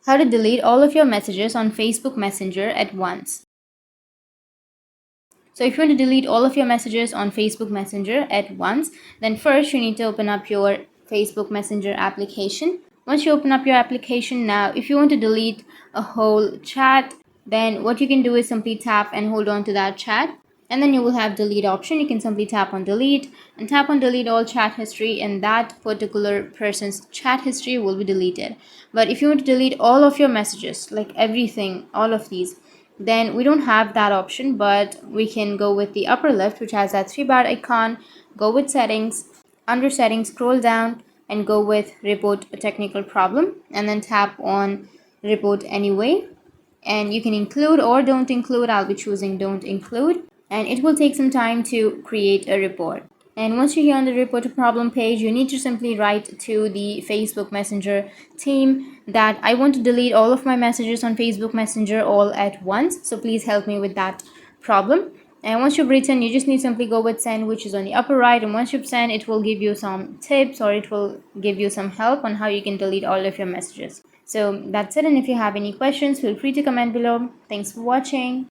how to delete all of your messages on Facebook Messenger at once. So if you want to delete all of your messages on Facebook Messenger at once, then first you need to open up your Facebook Messenger application. Once you open up your application, now if you want to delete a whole chat, then what you can do is simply tap and hold on to that chat, and then you will have delete option. You can simply tap on delete and tap on delete all chat history, and that particular person's chat history will be deleted. But if you want to delete all of your messages, like everything, all of these, then we don't have that option, but we can go with the upper left, which has that 3 bar icon. Go with settings, under settings scroll down and go with report a technical problem, and then tap on report anyway, and you can include or don't include. I'll be choosing don't include, and it will take some time to create a report. And once you're here on the report a problem page, you need to simply write to the Facebook Messenger team that I want to delete all of my messages on Facebook Messenger all at once, so please help me with that problem. And once you've written, you just need to simply go with send, which is on the upper right, and once you've sent, it will give you some tips, or it will give you some help on how you can delete all of your messages. So that's it, and if you have any questions, feel free to comment below. Thanks for watching.